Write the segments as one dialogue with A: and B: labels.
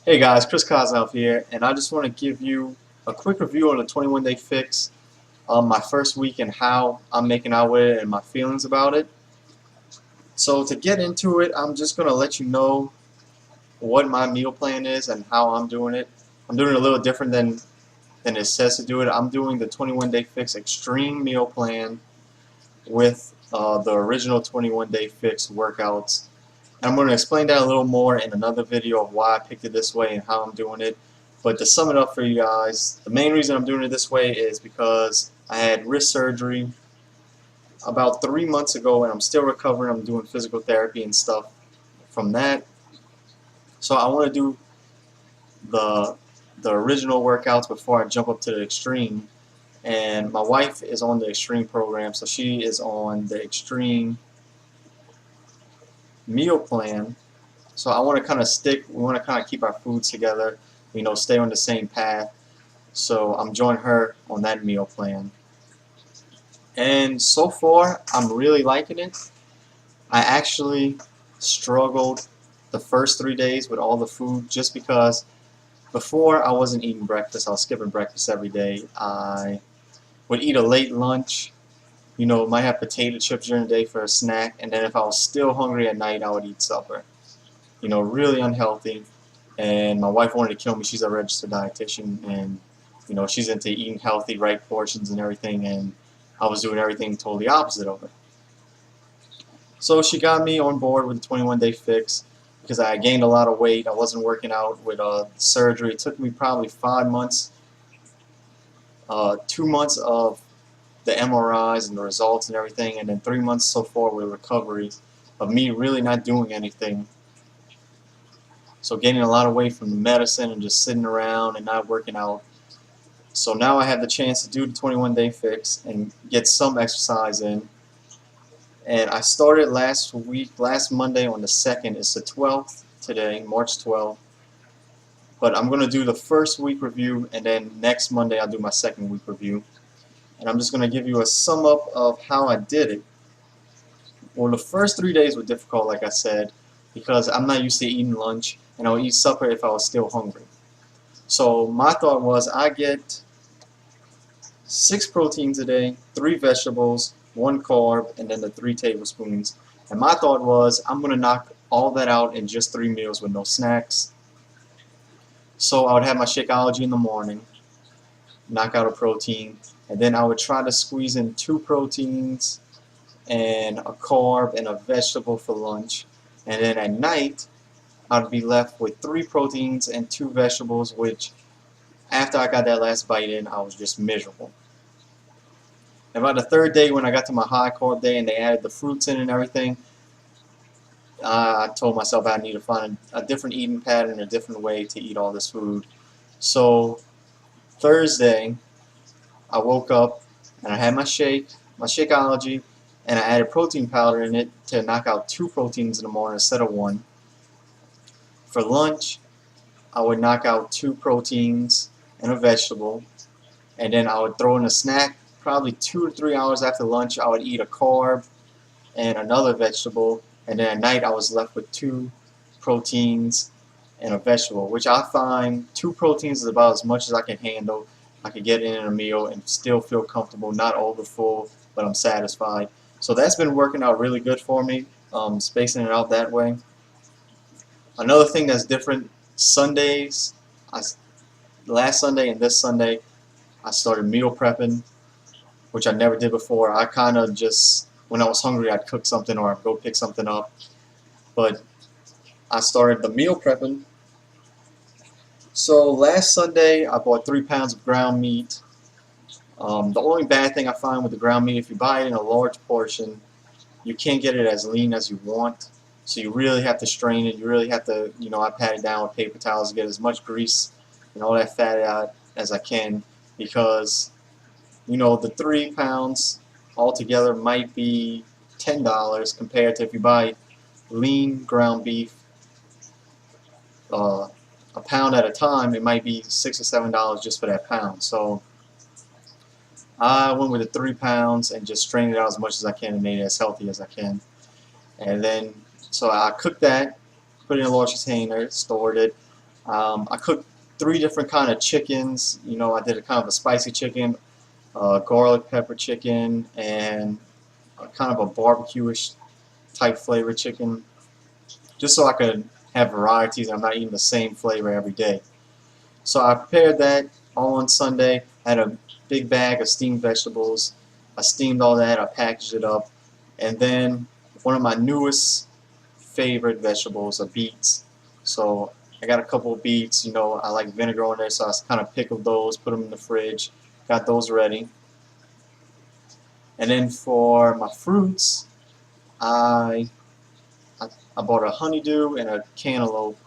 A: Hey guys, Chris Kozlov here, and I just want to give you a quick review on the 21 Day Fix, my first week and how I'm making out with it and my feelings about it. So to get into it, I'm just going to let you know what my meal plan is and how I'm doing it. I'm doing it a little different than it says to do it. I'm doing the 21 Day Fix Extreme Meal Plan with the original 21 Day Fix workouts. I'm going to explain that a little more in another video of why I picked it this way and how I'm doing it. But to sum it up for you guys, the main reason I'm doing it this way is because I had wrist surgery about 3 months ago and I'm still recovering. I'm doing physical therapy and stuff from that. So I want to do the original workouts before I jump up to the extreme. And my wife is on the extreme program, so she is on the extreme meal plan. So I want to kind of we want to kind of keep our foods together, stay on the same path. So I'm joining her on that meal plan. And so far, I'm really liking it. I actually struggled the first 3 days with all the food just because before I wasn't eating breakfast. I was skipping breakfast every day. I would eat a late lunch, might have potato chips during the day for a snack, and then if I was still hungry at night, I would eat supper. Really unhealthy. And my wife wanted to kill me. She's a registered dietitian, and she's into eating healthy, right portions and everything, and I was doing everything totally opposite of it. So she got me on board with the 21 Day Fix because I gained a lot of weight. I wasn't working out with surgery. It took me probably 5 months, 2 months of the MRIs and the results and everything, and then 3 months so far with recovery of me really not doing anything. So gaining a lot of weight from the medicine and just sitting around and not working out. So now I have the chance to do the 21 Day Fix and get some exercise in. And I started last Monday on the 2nd. It's the 12th today, March 12th. But I'm going to do the first week review, and then next Monday I'll do my second week review. And I'm just going to give you a sum up of how I did it. Well, the first 3 days were difficult, like I said, because I'm not used to eating lunch, and I'll eat supper if I was still hungry. So my thought was I get 6 proteins a day, 3 vegetables, 1 carb, and then the 3 tablespoons. And my thought was I'm going to knock all that out in just 3 meals with no snacks. So I would have my Shakeology in the morning, knock out a protein, and then I would try to squeeze in 2 proteins and a carb and a vegetable for lunch. And then at night, I'd be left with 3 proteins and 2 vegetables, which after I got that last bite in, I was just miserable. And about the 3rd day, when I got to my high carb day and they added the fruits in and everything, I told myself I need to find a different eating pattern, a different way to eat all this food. So Thursday, I woke up and I had my Shakeology, and I added protein powder in it to knock out 2 proteins in the morning instead of 1. For lunch, I would knock out 2 proteins and a vegetable, and then I would throw in a snack. Probably 2 to 3 hours after lunch, I would eat a carb and another vegetable, and then at night I was left with 2 proteins and a vegetable, which I find 2 proteins is about as much as I can handle. I could get in a meal and still feel comfortable, not over full, but I'm satisfied. So that's been working out really good for me, spacing it out that way. Another thing that's different, Sundays, last Sunday and this Sunday, I started meal prepping, which I never did before. I kind of just, when I was hungry, I'd cook something or I'd go pick something up. But I started the meal prepping. So last Sunday, I bought 3 pounds of ground meat. The only bad thing I find with the ground meat, if you buy it in a large portion, you can't get it as lean as you want. So you really have to strain it. You really have to, I pat it down with paper towels to get as much grease and all that fat out as I can, because, the 3 pounds altogether might be $10 compared to if you buy lean ground beef a pound at a time, it might be $6 or $7 just for that pound. So I went with the 3 pounds and just strained it out as much as I can and made it as healthy as I can. And then, so I cooked that, put it in a large container, stored it. I cooked 3 different kind of chickens. You know, I did a kind of a spicy chicken, garlic pepper chicken, and a kind of a barbecue-ish type flavor chicken, just so I could have varieties and I'm not eating the same flavor every day. So I prepared that all on Sunday. I had a big bag of steamed vegetables. I steamed all that, I packaged it up, and then one of my newest favorite vegetables are beets. So I got a couple of beets, you know, I like vinegar on there, so I kind of pickled those, put them in the fridge, got those ready. And then for my fruits, I I bought a honeydew and a cantaloupe,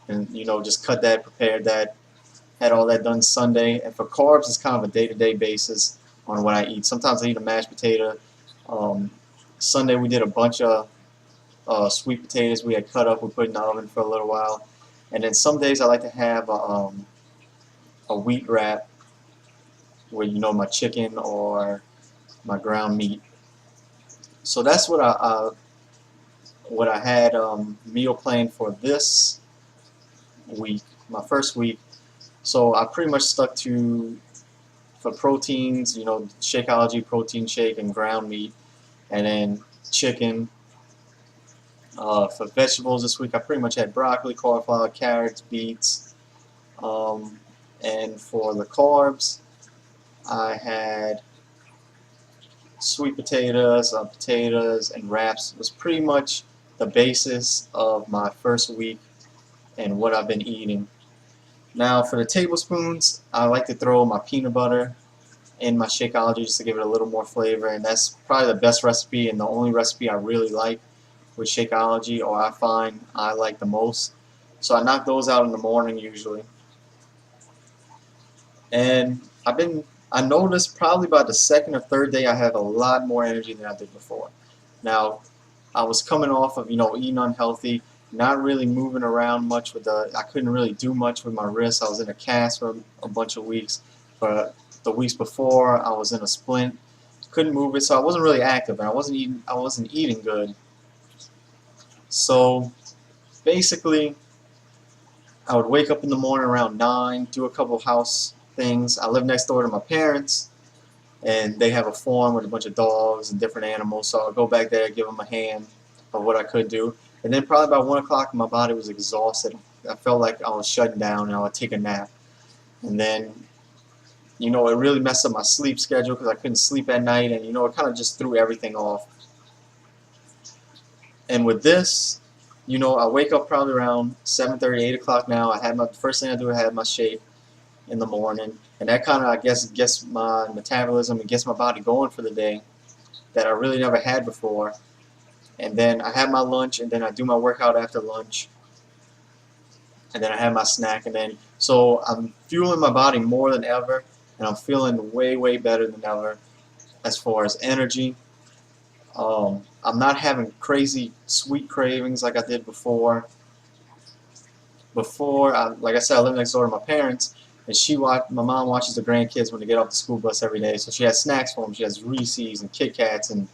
A: and you know, just cut that, prepared that, had all that done Sunday. And for carbs, it's kind of a day-to-day basis on what I eat. Sometimes I eat a mashed potato. Um, Sunday we did a bunch of sweet potatoes we had cut up. We put in the oven for a little while. And then some days I like to have a wheat wrap with, you know, my chicken or my ground meat. So that's what I had meal planned for this week, my first week. So I pretty much stuck to, for proteins, you know, Shakeology protein shake and ground meat, and then chicken. For vegetables this week, I pretty much had broccoli, cauliflower, carrots, beets. And for the carbs, I had sweet potatoes, and wraps. It was pretty much the basis of my first week and what I've been eating. Now for the tablespoons, I like to throw my peanut butter in my Shakeology just to give it a little more flavor, and that's probably the best recipe and the only recipe I really like with Shakeology, or I find I like the most. So I knock those out in the morning usually. And I noticed probably by the second or third day I have a lot more energy than I did before. Now, I was coming off of, you know, eating unhealthy, not really moving around much with I couldn't really do much with my wrist. I was in a cast for a bunch of weeks. But the weeks before, I was in a splint, couldn't move it, so I wasn't really active, and I wasn't eating good. So basically, I would wake up in the morning around 9, do a couple house things. I live next door to my parents, and they have a farm with a bunch of dogs and different animals, so I'll go back there, give them a hand of what I could do. And then probably about 1 o'clock, my body was exhausted. I felt like I was shutting down, and I would take a nap. And then, you know, it really messed up my sleep schedule because I couldn't sleep at night, and, you know, it kind of just threw everything off. And with this, you know, I wake up probably around 7:30, 8 o'clock now. First thing I do, I have my shake in the morning, and that kind of, I guess, gets my metabolism and gets my body going for the day that I really never had before. And then I have my lunch, and then I do my workout after lunch, and then I have my snack, and then so I'm fueling my body more than ever, and I'm feeling way, way better than ever as far as energy. I'm not having crazy sweet cravings like I did before. Like I said, I live next door to my parents, and my mom watches the grandkids when they get off the school bus every day. So she has snacks for them. She has Reese's and Kit Kats and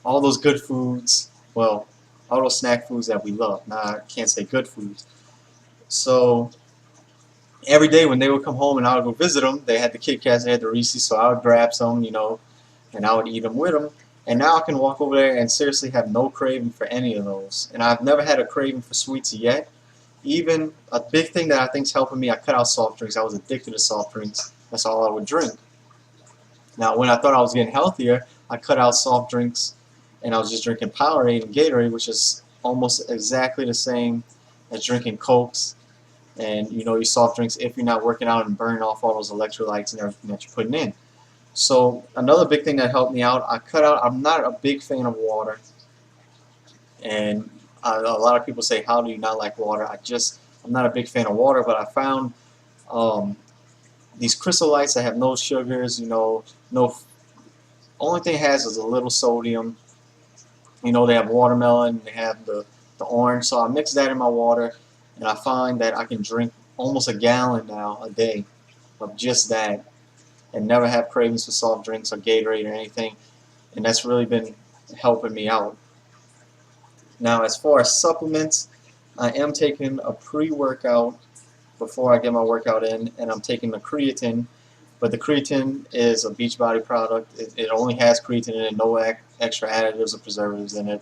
A: all those good foods. Well, all those snack foods that we love. Now, I can't say good foods. So every day when they would come home and I would go visit them, they had the Kit Kats, they had the Reese's, so I would grab some, you know, and I would eat them with them. And now I can walk over there and seriously have no craving for any of those. And I've never had a craving for sweets yet. Even a big thing that I think is helping me, I cut out soft drinks. I was addicted to soft drinks. That's all I would drink. Now, when I thought I was getting healthier, I cut out soft drinks, and I was just drinking Powerade and Gatorade, which is almost exactly the same as drinking Cokes and, you know, your soft drinks if you're not working out and burning off all those electrolytes and everything that you're putting in. So another big thing that helped me out, I'm not a big fan of water. And a lot of people say, how do you not like water? I'm not a big fan of water, but I found these Crystal Lights that have no sugars, you know, only thing it has is a little sodium. You know, they have watermelon, they have the orange, so I mix that in my water, and I find that I can drink almost a gallon now a day of just that, and never have cravings for soft drinks or Gatorade or anything, and that's really been helping me out. Now, as far as supplements, I am taking a pre-workout before I get my workout in, and I'm taking the creatine. But the creatine is a Beachbody product. It only has creatine in it, no extra additives or preservatives in it.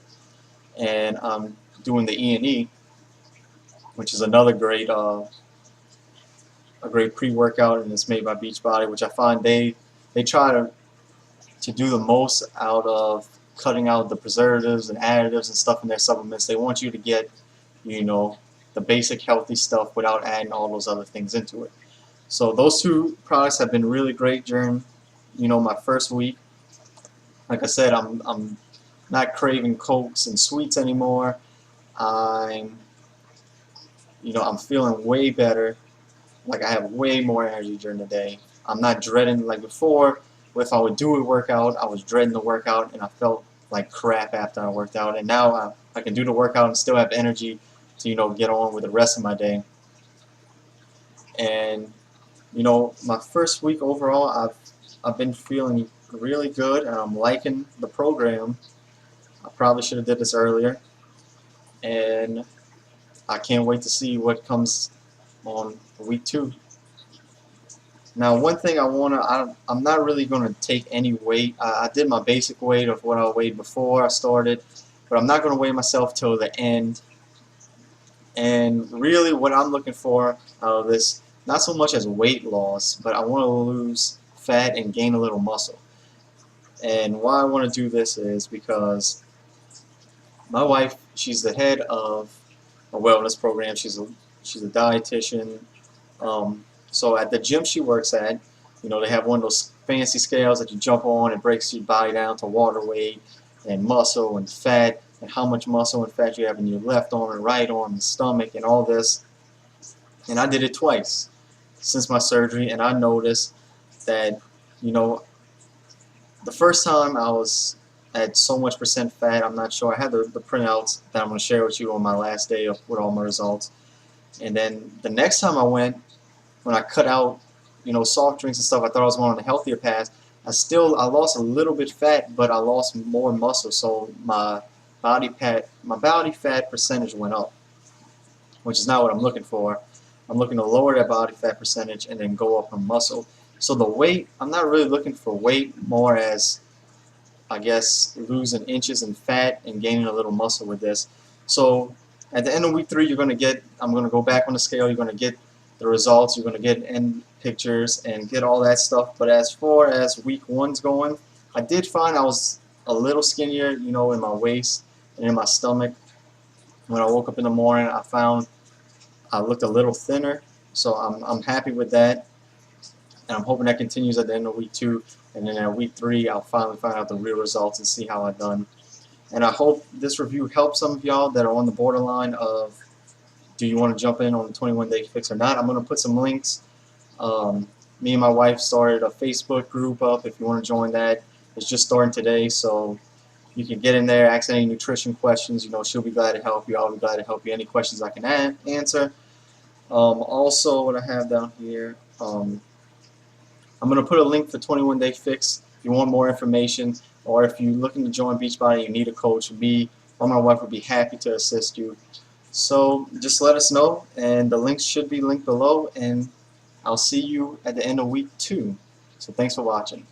A: And I'm doing the E&E, which is another great a great pre-workout, and it's made by Beachbody, which I find they try to do the most out of cutting out the preservatives and additives and stuff in their supplements. They want you to get, you know, the basic healthy stuff without adding all those other things into it. So those two products have been really great during, you know, my first week. Like I said, I'm not craving Cokes and sweets anymore. I'm feeling way better. Like I have way more energy during the day. I'm not dreading like before. If I would do a workout, I was dreading the workout and I felt like crap after I worked out. And now I can do the workout and still have energy to, you know, get on with the rest of my day. And you know, my first week overall, I've been feeling really good, and I'm liking the program. I probably should have did this earlier, and I can't wait to see what comes on week 2. Now, one thing I'm not really going to take any weight. I did my basic weight of what I weighed before I started, but I'm not going to weigh myself till the end. And really what I'm looking for out of this, not so much as weight loss, but I want to lose fat and gain a little muscle. And why I want to do this is because my wife, she's the head of a wellness program. She's a dietitian. So at the gym she works at, you know, they have one of those fancy scales that you jump on and breaks your body down to water weight and muscle and fat and how much muscle and fat you have in your left arm and right arm and stomach and all this. And I did it twice since my surgery, and I noticed that, you know, the first time I was at so much % fat, I'm not sure. I had the printouts that I'm going to share with you on my last day with all my results. And then the next time I went, when I cut out, you know, soft drinks and stuff, I thought I was going on a healthier path. I lost a little bit fat, but I lost more muscle, so my body fat percentage went up, which is not what I'm looking for. I'm looking to lower that body fat percentage and then go up on muscle. So the weight, I'm not really looking for weight, more as, I guess, losing inches in fat and gaining a little muscle with this. So at the end of week 3, I'm going to go back on the scale. You're going to get the results. You're going to get end pictures and get all that stuff. But as far as week 1's going, I did find I was a little skinnier, you know, in my waist and in my stomach. When I woke up in the morning, I found I looked a little thinner. So I'm happy with that. And I'm hoping that continues at the end of week 2. And then at week 3, I'll finally find out the real results and see how I've done. And I hope this review helps some of y'all that are on the borderline of, do you want to jump in on the 21-day fix or not? I'm going to put some links. Me and my wife started a Facebook group up. If you want to join that, it's just starting today. So you can get in there, ask any nutrition questions. You know, she'll be glad to help you. I'll be glad to help you. Any questions I can answer. Also, what I have down here, I'm going to put a link for 21-day fix if you want more information, or if you're looking to join Beachbody, you need a coach. Me or my wife would be happy to assist you. So just let us know, and the links should be linked below, and I'll see you at the end of week 2. So thanks for watching.